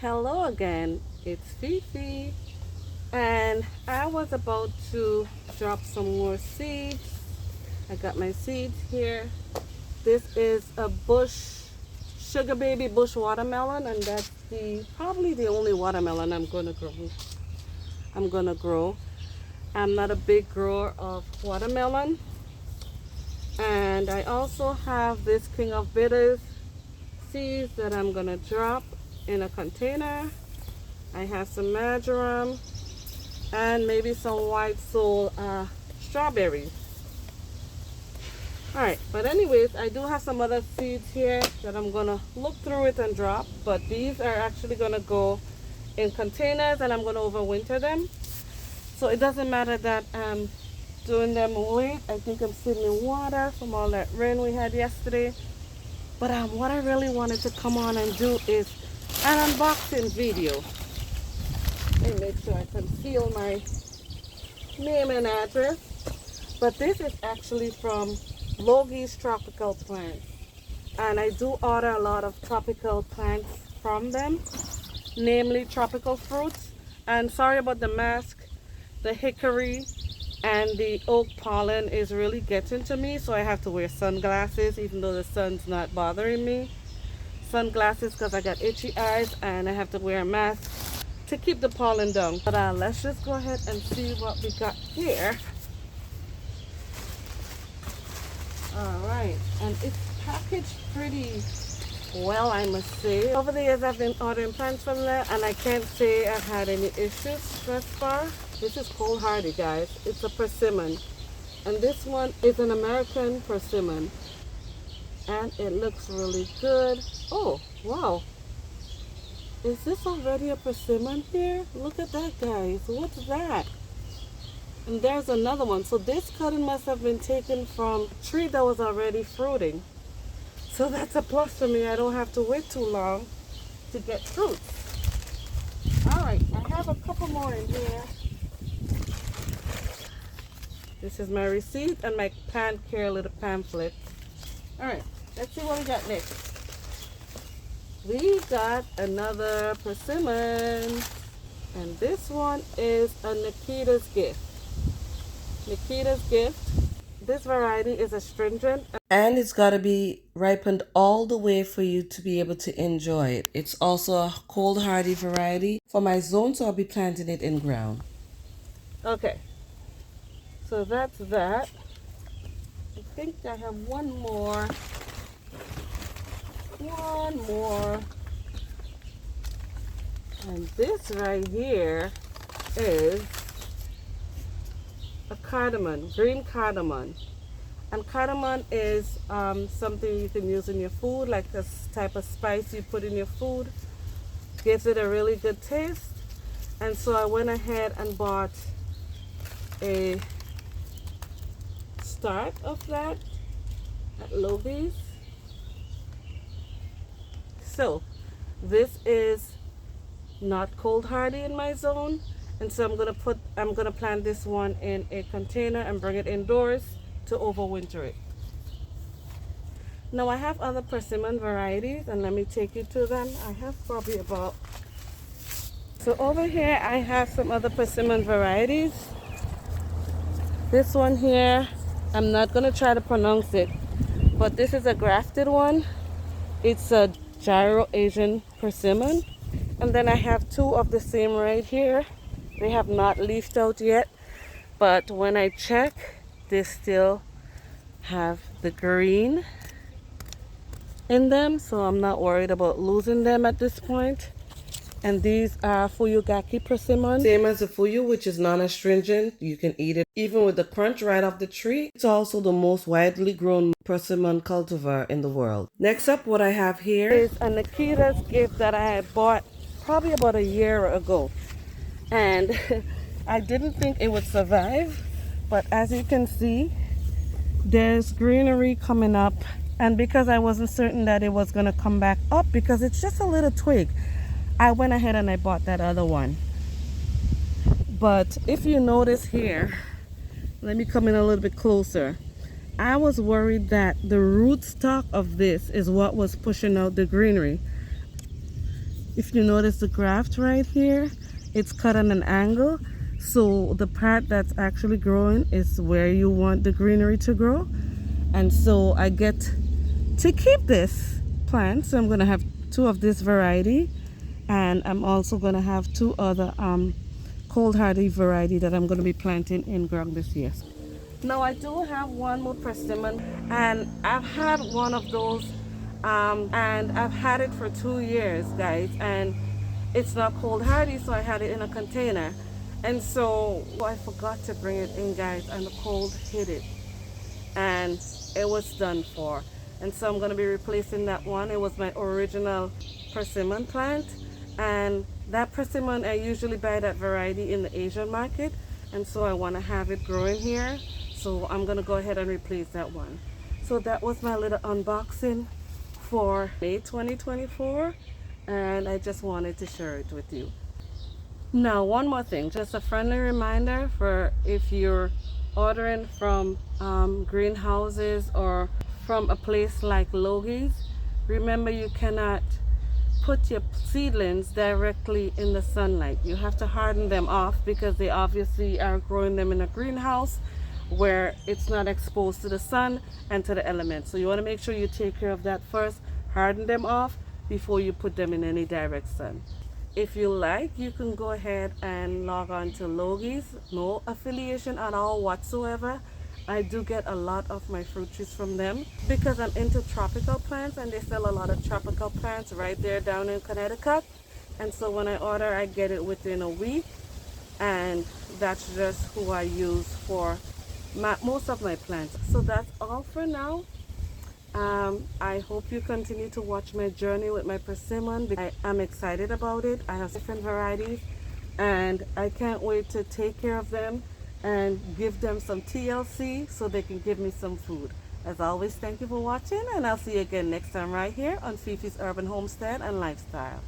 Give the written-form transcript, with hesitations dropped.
Hello again, it's Fifi, and I was about to drop some more seeds. I got my seeds here. This is a bush, sugar baby bush watermelon, and that's probably the only watermelon I'm gonna grow. I'm not a big grower of watermelon, and I also have this king of bitters seeds that I'm gonna drop in a container. I have some marjoram and maybe some white soul strawberries. Alright, but anyways, I do have some other seeds here that I'm gonna look through it and drop, but these are actually gonna go in containers and I'm gonna overwinter them. So it doesn't matter that I'm doing them late. I think I'm sitting in water from all that rain we had yesterday. But what I really wanted to come on and do is an unboxing video. Let me make sure I conceal my name and address. But this is actually from Logie's Tropical Plants. And I do order a lot of tropical plants from them, namely tropical fruits. And sorry about the mask, the hickory and the oak pollen is really getting to me, so I have to wear sunglasses even though the sun's not bothering me. Sunglasses because I got itchy eyes and I have to wear a mask to keep the pollen down. But let's just go ahead and see what we got here. Alright, and it's packaged pretty well, I must say. Over the years I've been ordering plants from there and I can't say I've had any issues thus far. This is cold hardy, guys. It's a persimmon. And this one is an American persimmon. And it looks really good. Oh, wow. Is this already a persimmon here? Look at that, guys. What's that? And there's another one. So this cutting must have been taken from a tree that was already fruiting. So that's a plus for me. I don't have to wait too long to get fruit. Alright, I have a couple more in here. This is my receipt and my plant care little pamphlet. Alright, let's see what we got next. We got another persimmon. And this one is a Nikita's Gift. Nikita's Gift. This variety is astringent. And it's got to be ripened all the way for you to be able to enjoy it. It's also a cold hardy variety for my zone, so I'll be planting it in ground. Okay. So that's that. I think I have one more. And this right here is a cardamom, green cardamom. And cardamom is something you can use in your food, like this type of spice you put in your food. Gives it a really good taste. And so I went ahead and bought a start of that at Logie's. So this is not cold hardy in my zone, and so I'm gonna plant this one in a container and bring it indoors to overwinter it. Now I have other persimmon varieties, and let me take you to them. I have probably about, so over here I have some other persimmon varieties. This one here, I'm not gonna try to pronounce it, but this is a grafted one. It's a gyro Asian persimmon. And then I have two of the same right here. They have not leafed out yet, but when I check, they still have the green in them, so I'm not worried about losing them at this point. And these are Fuyugaki persimmon. Same as the Fuyu, which is non-astringent. You can eat it even with the crunch right off the tree. It's also the most widely grown persimmon cultivar in the world. Next up, what I have here is a Nikita's Gift that I had bought probably about a year ago. And I didn't think it would survive. But as you can see, there's greenery coming up. And because I wasn't certain that it was going to come back up because it's just a little twig, I went ahead and I bought that other one. But if you notice here, let me come in a little bit closer. I was worried that the rootstock of this is what was pushing out the greenery. If you notice the graft right here, it's cut at an angle. So the part that's actually growing is where you want the greenery to grow. And so I get to keep this plant. So I'm going to have two of this variety. And I'm also going to have two other cold hardy variety that I'm going to be planting in ground this year. Now I do have one more persimmon, and I've had one of those, and I've had it for 2 years, guys, and it's not cold hardy, so I had it in a container, and so I forgot to bring it in, guys, and the cold hit it, and it was done for. And so I'm going to be replacing that one. It was my original persimmon plant, and that persimmon I usually buy that variety in the Asian market, and so I want to have it growing here, so I'm going to go ahead and replace that one. So that was my little unboxing for May 2024, and I just wanted to share it with you. Now, one more thing, just a friendly reminder for if you're ordering from greenhouses or from a place like Logie's, remember you cannot put your seedlings directly in the sunlight. You have to harden them off because they obviously are growing them in a greenhouse where it's not exposed to the sun and to the elements. So you want to make sure you take care of that first, harden them off before you put them in any direct sun. If you like, you can go ahead and log on to Logie's. No affiliation at all whatsoever. I do get a lot of my fruit trees from them because I'm into tropical plants, and they sell a lot of tropical plants right there down in Connecticut. And so when I order, I get it within a week, and that's just who I use for most of my plants. So that's all for now. I hope you continue to watch my journey with my persimmon. I am excited about it. I have different varieties, and I can't wait to take care of them and give them some TLC so they can give me some food. As always, thank you for watching, and I'll see you again next time right here on Fifi's Urban Homestead and Lifestyle.